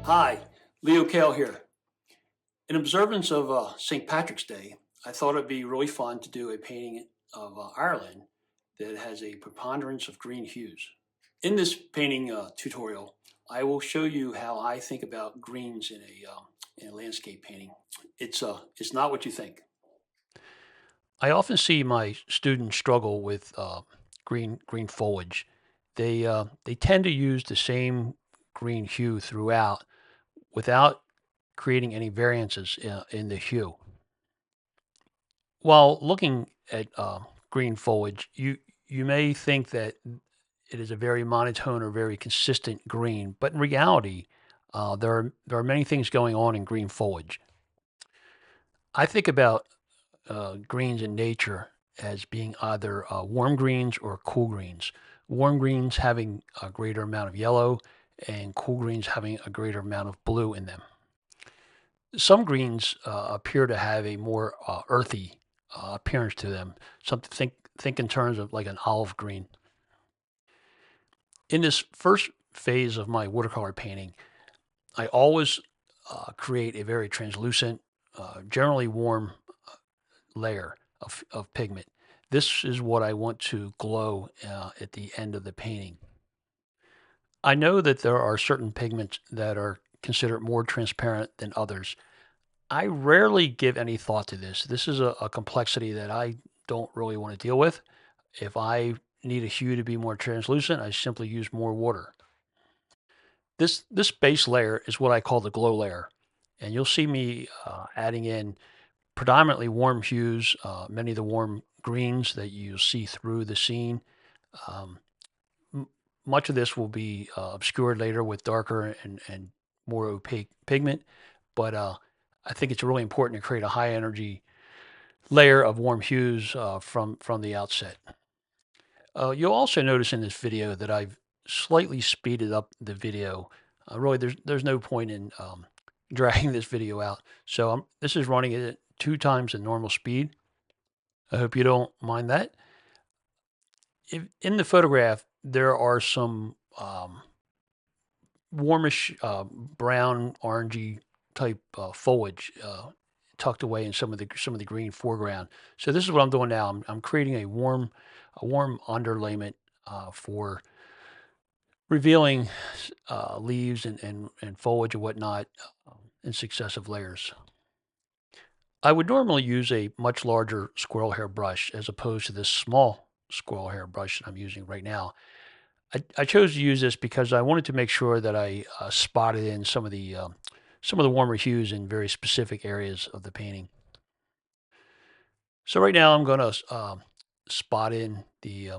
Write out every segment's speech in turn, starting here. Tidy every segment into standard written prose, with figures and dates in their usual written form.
Hi, Leo Kahl here. In observance of St. Patrick's Day, I thought it'd be really fun to do a painting of Ireland that has a preponderance of green hues. In this painting tutorial, I will show you how I think about greens in a landscape painting. It's not what you think. I often see my students struggle with green foliage. They tend to use the same green hue throughout without creating any variances in the hue. While looking at green foliage, you may think that it is a very monotone or very consistent green, but in reality, there are many things going on in green foliage. I think about greens in nature as being either warm greens or cool greens. Warm greens having a greater amount of yellow, and cool greens having a greater amount of blue in them. Some greens appear to have a more earthy appearance to them. Something think in terms of like an olive green. In this first phase of my watercolor painting, I always create a very translucent, generally warm layer of pigment. This is what I want to glow at the end of the painting. I know that there are certain pigments that are considered more transparent than others. I rarely give any thought to this. This is a complexity that I don't really want to deal with. If I need a hue to be more translucent, I simply use more water. This base layer is what I call the glow layer. And you'll see me adding in predominantly warm hues, many of the warm greens that you'll see through the scene. Um, Much of this will be obscured later with darker and more opaque pigment, but I think it's really important to create a high energy layer of warm hues from the outset. You'll also notice in this video that I've slightly speeded up the video. Really, there's no point in dragging this video out. So this is running it at 2 times the normal speed. I hope you don't mind that. In the photograph, there are some warmish brown, orangey type foliage tucked away in some of the green foreground. So this is what I'm doing now. I'm creating a warm underlayment for revealing leaves and foliage and whatnot in successive layers. I would normally use a much larger squirrel hair brush as opposed to this small squirrel hair brush that I'm using right now. I chose to use this because I wanted to make sure that I spotted in some of the warmer hues in very specific areas of the painting. So right now I'm going to spot in the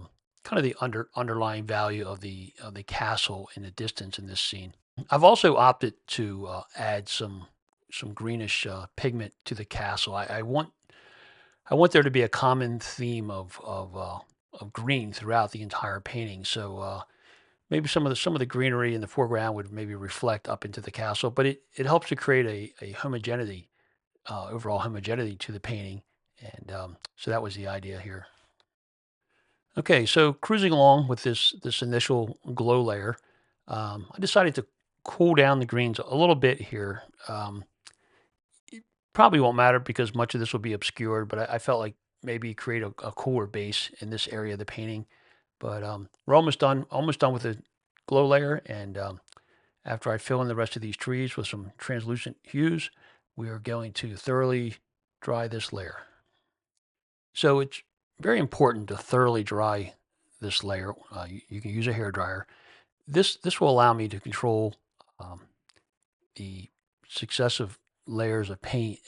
kind of the underlying value of the castle in the distance in this scene. I've also opted to add some greenish pigment to the castle. I want there to be a common theme of green throughout the entire painting. So maybe some of the greenery in the foreground would maybe reflect up into the castle, but it helps to create a homogeneity, overall homogeneity to the painting. And so that was the idea here. Okay, so cruising along with this initial glow layer, I decided to cool down the greens a little bit here. It probably won't matter because much of this will be obscured, but I felt like maybe create a cooler base in this area of the painting. But we're almost done with the glow layer, and after I fill in the rest of these trees with some translucent hues, we are going to thoroughly dry this layer. So it's very important to thoroughly dry this layer. You can use a hair dryer. This will allow me to control the successive layers of paint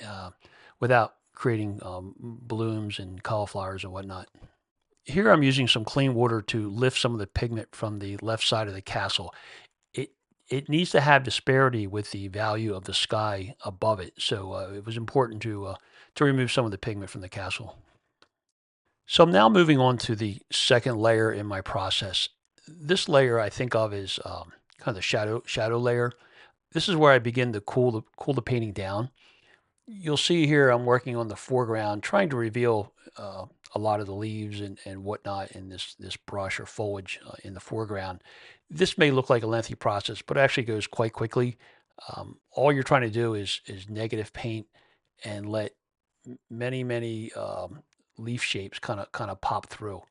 without creating blooms and cauliflowers and whatnot. Here I'm using some clean water to lift some of the pigment from the left side of the castle. It needs to have disparity with the value of the sky above it, so it was important to remove some of the pigment from the castle. So I'm now moving on to the second layer in my process. This layer I think of as kind of the shadow layer. This is where I begin to cool the painting down. You'll see here I'm working on the foreground, trying to reveal a lot of the leaves and whatnot in this brush or foliage in the foreground. This may look like a lengthy process, but it actually goes quite quickly. All you're trying to do is negative paint and let many leaf shapes kind of pop through.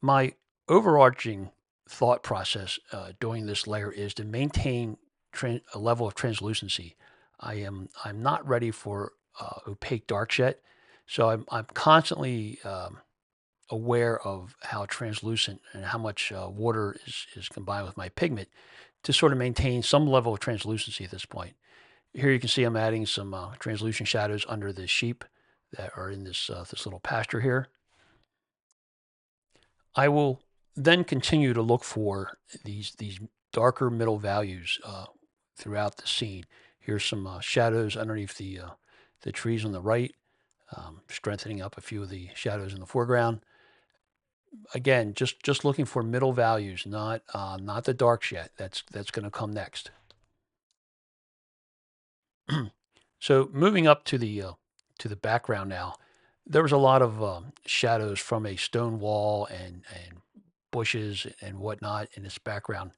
My overarching thought process doing this layer is to maintain a level of translucency. I'm not ready for opaque darks yet, so I'm constantly aware of how translucent and how much water is combined with my pigment to sort of maintain some level of translucency at this point. Here you can see I'm adding some translucent shadows under the sheep that are in this little pasture here. I will then continue to look for these darker middle values throughout the scene. Here's some shadows underneath the trees on the right, strengthening up a few of the shadows in the foreground. Again, just looking for middle values, not the darks yet. That's going to come next. So moving up to the background now, there was a lot of shadows from a stone wall and bushes and whatnot in this background.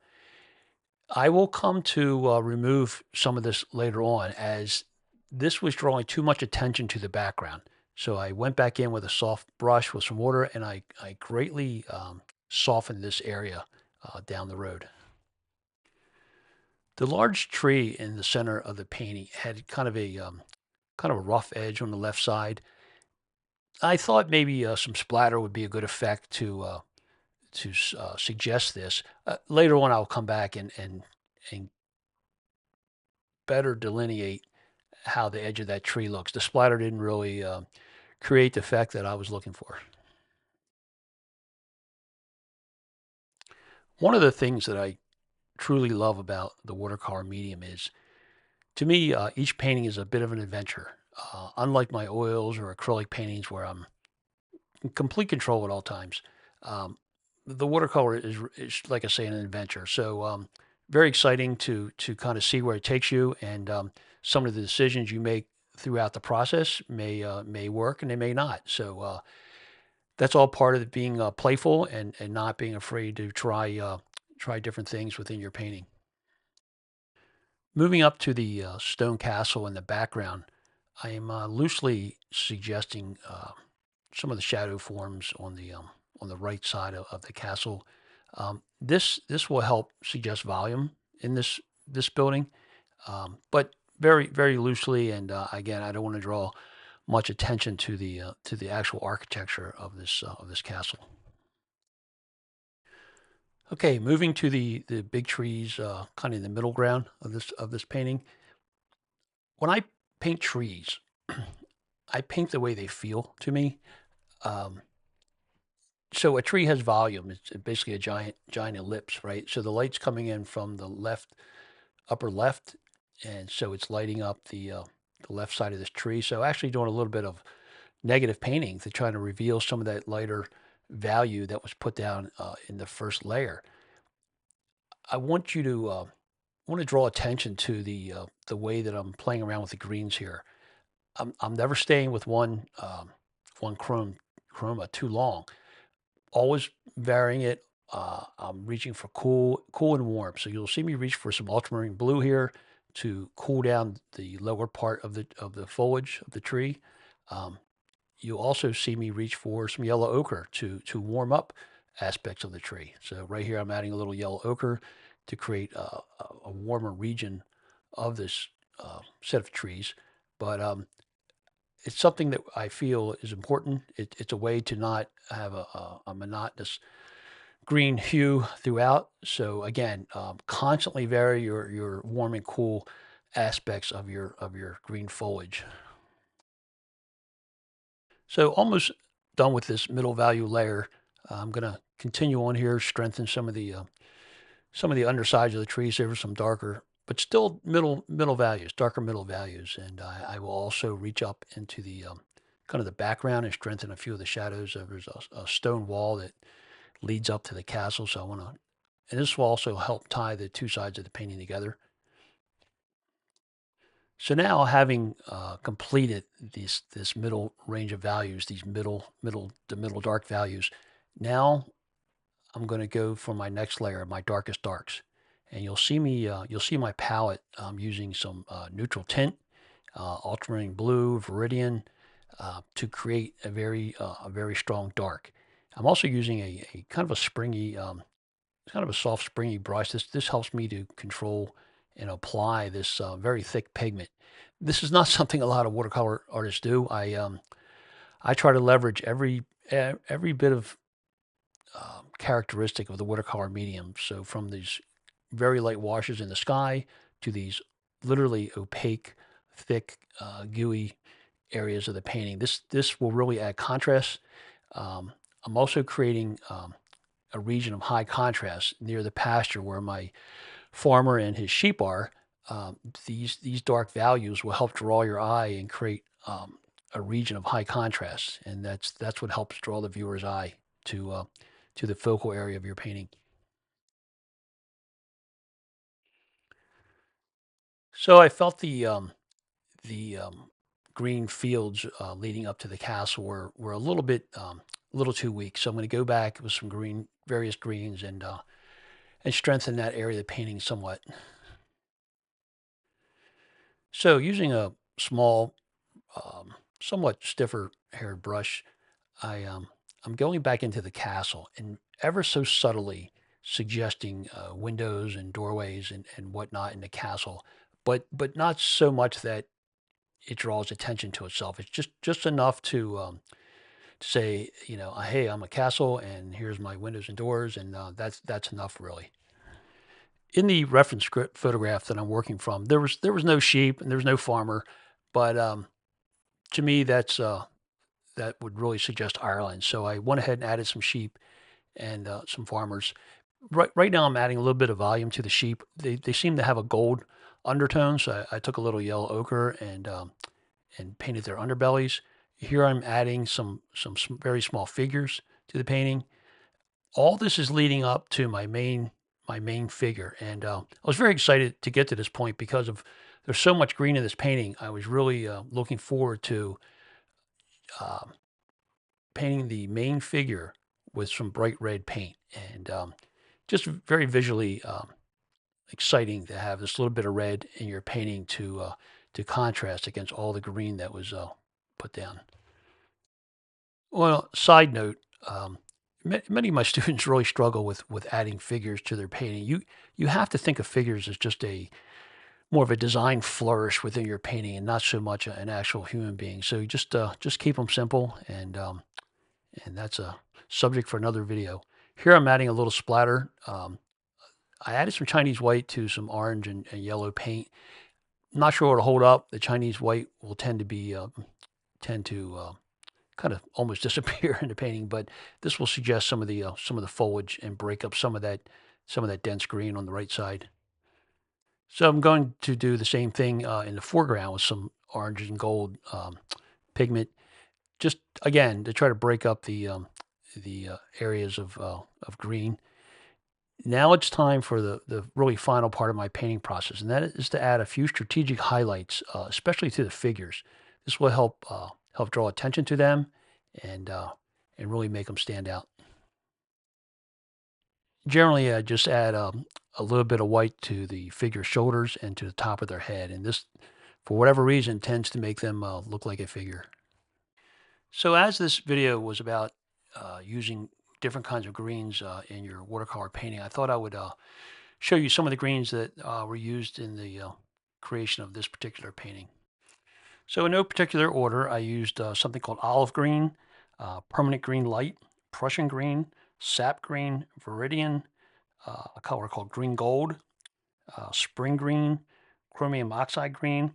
I will come to remove some of this later on as this was drawing too much attention to the background. So I went back in with a soft brush with some water and I greatly softened this area down the road. The large tree in the center of the painting had kind of a rough edge on the left side. I thought maybe some splatter would be a good effect to suggest this. Later on, I'll come back and better delineate how the edge of that tree looks. The splatter didn't really create the effect that I was looking for. One of the things that I truly love about the watercolor medium is, to me, each painting is a bit of an adventure. Unlike my oils or acrylic paintings where I'm in complete control at all times, um, the watercolor is, like I say, an adventure. So very exciting to kind of see where it takes you, and some of the decisions you make throughout the process may work and they may not. So that's all part of it being playful and not being afraid to try different things within your painting. Moving up to the stone castle in the background, I am loosely suggesting some of the shadow forms on the right side of the castle. This will help suggest volume in this building, but very loosely. And again, I don't want to draw much attention to the actual architecture of this castle. Okay, moving to the big trees, kind of in the middle ground of this painting. When I paint trees, I paint the way they feel to me. Um, so a tree has volume. It's basically a giant ellipse, right? So the light's coming in from the upper left, and so it's lighting up the left side of this tree. So actually doing a little bit of negative painting to try to reveal some of that lighter value that was put down in the first layer. I want you to want to draw attention to the way that I'm playing around with the greens here. I'm never staying with one chroma too long. Always varying it. I'm reaching for cool and warm. So you'll see me reach for some ultramarine blue here to cool down the lower part of the foliage of the tree. Um, you'll also see me reach for some yellow ochre to warm up aspects of the tree. So right here, I'm adding a little yellow ochre to create a warmer region of this set of trees. But it's something that I feel is important. It's a way to not have a monotonous green hue throughout. So again, constantly vary your warm and cool aspects of your green foliage. So almost done with this middle value layer. I'm going to continue on here, strengthen some of the undersides of the trees. There were some darker, but still middle values, darker middle values. And I will also reach up into the kind of the background and strengthen a few of the shadows. There's a stone wall that leads up to the castle. So I want to, and this will also help tie the two sides of the painting together. So now, having completed this middle range of values, these the middle dark values, now I'm going to go for my next layer, my darkest darks. And you'll see my palette using some neutral tint, ultramarine blue, viridian, to create a very strong dark. I'm also using a kind of a springy, kind of a soft springy brush. This helps me to control and apply this very thick pigment. This is not something a lot of watercolor artists do. I try to leverage every bit of characteristic of the watercolor medium. So from these very light washes in the sky to these literally opaque, thick, gooey areas of the painting. This will really add contrast. I'm also creating a region of high contrast near the pasture where my farmer and his sheep are. These dark values will help draw your eye and create a region of high contrast, and that's what helps draw the viewer's eye to the focal area of your painting. So I felt the green fields leading up to the castle were a little too weak. So I'm going to go back with some various greens, and strengthen that area of the painting somewhat. So using a small, somewhat stiffer haired brush, I'm going back into the castle and ever so subtly suggesting windows and doorways and whatnot in the castle, but not so much that it draws attention to itself. It's just enough to say, hey, I'm a castle, and here's my windows and doors, and that's enough, really. In the reference script photograph that I'm working from, there was no sheep and there was no farmer, but to me that would really suggest Ireland. So I went ahead and added some sheep and some farmers. Right now, I'm adding a little bit of volume to the sheep. They seem to have a gold undertone, so I took a little yellow ochre and painted their underbellies. Here I'm adding some very small figures to the painting. All this is leading up to my main figure, and I was very excited to get to this point because of there's so much green in this painting. I was really looking forward to uh, painting the main figure with some bright red paint, and just very visually exciting to have this little bit of red in your painting to contrast against all the green that was put down. Well, side note, many of my students really struggle with adding figures to their painting. You have to think of figures as just a more of a design flourish within your painting, and not so much an actual human being. So you just keep them simple, and that's a subject for another video. Here I'm adding a little splatter. I added some Chinese white to some orange and yellow paint. I'm not sure it'll hold up. The Chinese white will tend to kind of almost disappear in the painting, but this will suggest some of the foliage and break up some of that dense green on the right side. So I'm going to do the same thing in the foreground with some orange and gold pigment, just again to try to break up the areas of green. Now it's time for the really final part of my painting process, and that is to add a few strategic highlights, especially to the figures. This will help draw attention to them and really make them stand out. Generally, I just add a little bit of white to the figure's shoulders and to the top of their head, and this, for whatever reason, tends to make them look like a figure. So as this video was about using different kinds of greens in your watercolor painting, I thought I would show you some of the greens that were used in the creation of this particular painting. So in no particular order, I used something called olive green, permanent green light, Prussian green, sap green, viridian, a color called green gold, spring green, chromium oxide green,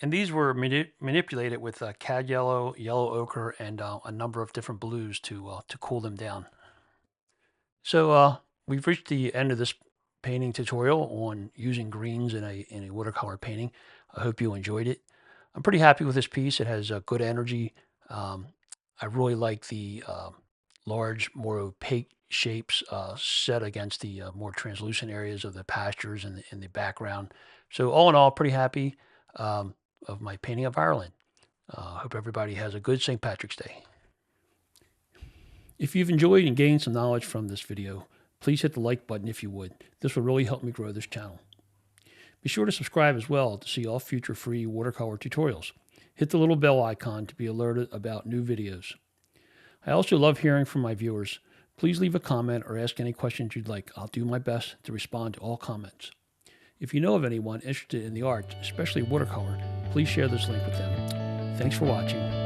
and these were manipulated with cad yellow, yellow ochre, and a number of different blues to cool them down. So we've reached the end of this painting tutorial on using greens in a watercolor painting. I hope you enjoyed it. I'm pretty happy with this piece. It has good energy. I really like the large, more opaque shapes set against the more translucent areas of the pastures in the background. So all in all, pretty happy of my painting of Ireland. Hope everybody has a good St. Patrick's Day. If you've enjoyed and gained some knowledge from this video, Please hit the like button if you would. This will really help me grow this channel. Be sure to subscribe as well to see all future free watercolor tutorials. Hit the little bell icon to be alerted about new videos. I also love hearing from my viewers. Please leave a comment or ask any questions you'd like. I'll do my best to respond to all comments. If you know of anyone interested in the arts, especially watercolor, please share this link with them. Thanks for watching.